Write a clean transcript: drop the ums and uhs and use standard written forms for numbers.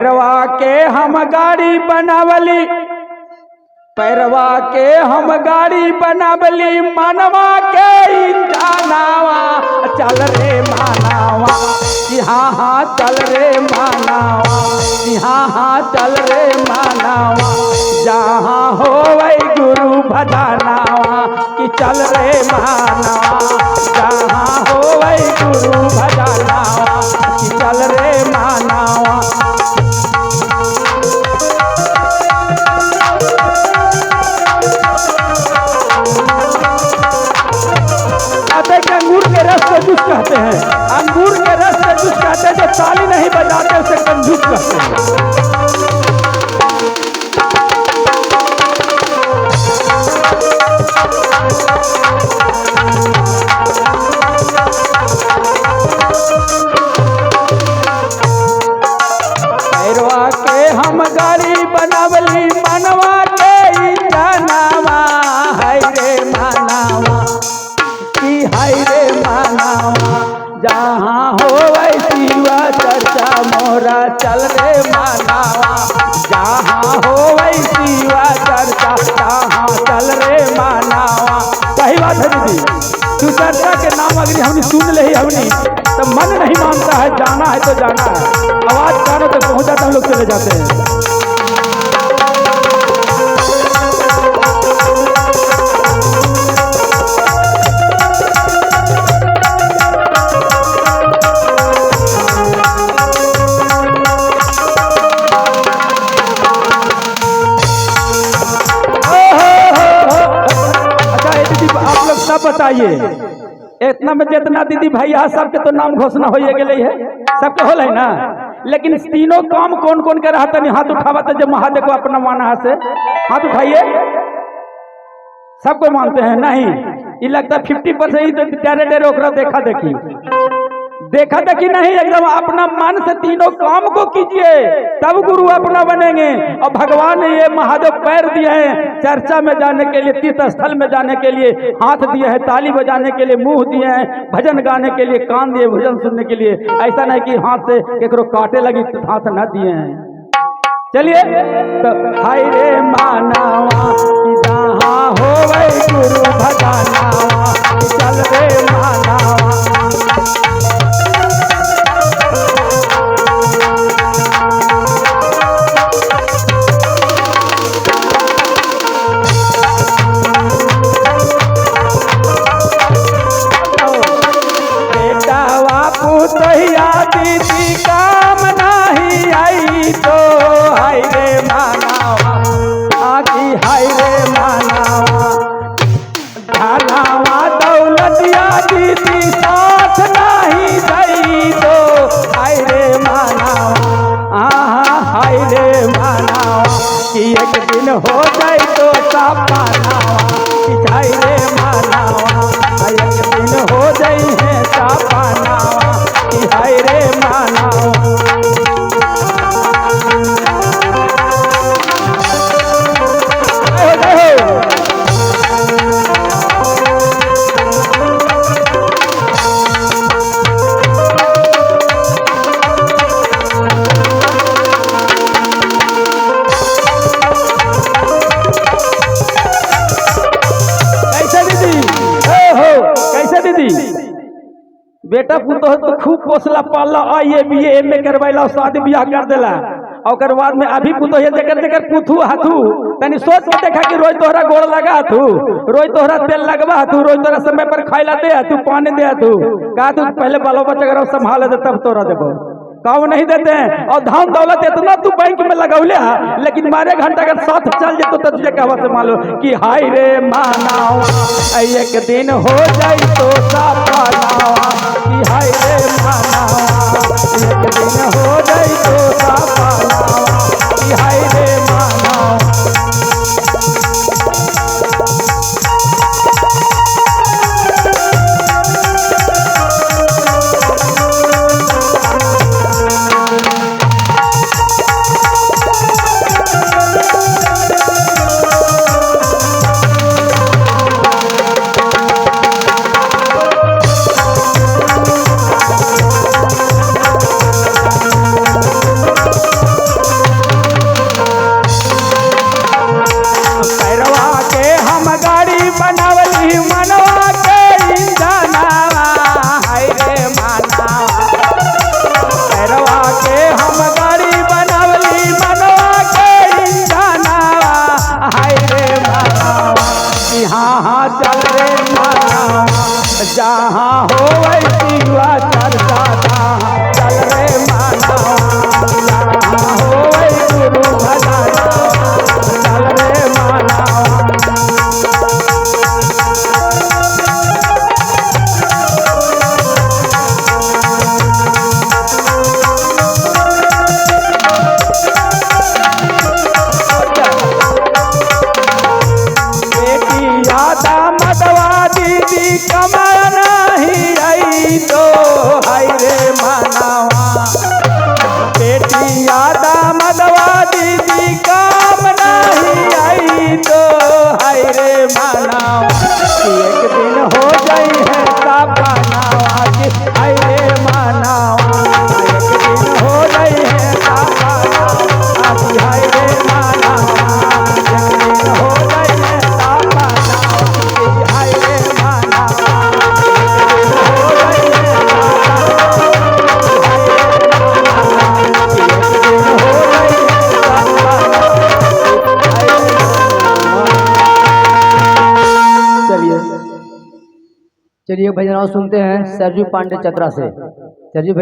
पैरवा के हम गाड़ी बनावली, पैरवा के हम गाड़ी बनावली, मानवा के इंजानावा चल रे मानावा, हाँ हाँ चल रे मानावा, हाँ हाँ चल रे मानावा, जहाँ हो वही गुरु भजनावा कि चल रे मानावा, जहाँ हो वही गुरु भजनावा कि चल रे मानावा। अंगूर के रस को जूस कहते हैं, अंगूर के रस को जूस कहते हैं, जो ताली नहीं बजाते उसे कंजूस कहते हैं। पैरवा के हम गाड़ी बनावली, मनवा के इंजनावा है रे मानावा कि है रे मानावा, जहाँ हो वैसी चर्चा मोरा चल रे मानावा, जहाँ हो वैसी चर्चा जहाँ चल रे मानावा। सही बात है दीदी, तू चर्चा के नाम अगर हमने सुन ले हमने तो मन नहीं मानता है, जाना है तो जाना है, आवाज कानों तक पहुँच जाता हम लोग चले जाते हैं। बताइए इतना में जितना दीदी भैया सबके तो नाम घोषणा हो गए है, सबके होल है ना, लेकिन तीनों काम कौन कौन के रहता नहीं हाथ उठावा तो जब महादेव को अपना माना से हाथ उठाइए। सबको मानते हैं नहीं, ये लगता है 50% डेरे ओकरा देखा देखी नहीं, एकदम अपना मन से तीनों काम को कीजिए तब गुरु अपना बनेंगे। और भगवान ने ये महादेव पैर दिए हैं चर्चा में जाने के लिए, तीर्थ स्थल में जाने के लिए, हाथ दिए हैं ताली बजाने के लिए, मुंह दिए हैं भजन गाने के लिए, कान दिए भजन सुनने के लिए। ऐसा नहीं कि हाथ से केकरो काटे लगी तो हाथ न दिए हैं। चलिए तो हाय रे मानावा कि जहाँ हो वही गुरु भजनावा चल रे मानावा। दीदी काम नहीं आई तो हाय रे मानावा, आखी हाय रे मानावा, धनावा दौलतिया दीदी साथ नहीं गई तो हाय रे मानावा, हाय रे मानावा कि एक दिन हो जाए तो सपनावा कि हाय रे मानावा, एक दिन हो जाए है सपनावा कि हाय रे मानावा। बेटा पुतोह तो खूब पोसला पालला, आइए बीए एमए करवाइला, शादी ब्याह कर देला, और बाद में अभी पुतोह जकर जकर पुथू हाथू तनी सोच के देखा कि रोज तोहरा गोड़ लगा हाथू, रोज तोहरा तेल लगवा हाथू, रोज तोहरा समय पर खाइला दे हाथू, पानी दे हाथू, कहा तू पहले बालो बच्चा कर संभाले दे तब तोरा देबो, काम नहीं देते हैं। और धन दौलत इतना तू बैंक में लगौले है, लेकिन मारे घंटा अगर साथ चल जाए तो तुझे कहवा से मालूम कि हाय रे मानावा एक दिन हो जाए तो सपनावा कि हाय रे मानावा, एक दिन हो जाए तो सपनावा कि हाय रे मानावा। सपनावा, एक दिन हो गई है सपनावा, आती है रे मानावा, एक दिन हो गई है सपनावा, आती है रे मानावा, एक दिन हो गई है सपनावा। चलिए चलिए भजन और सुनते हैं सरजू पांडे चतरा से। सरजू भाई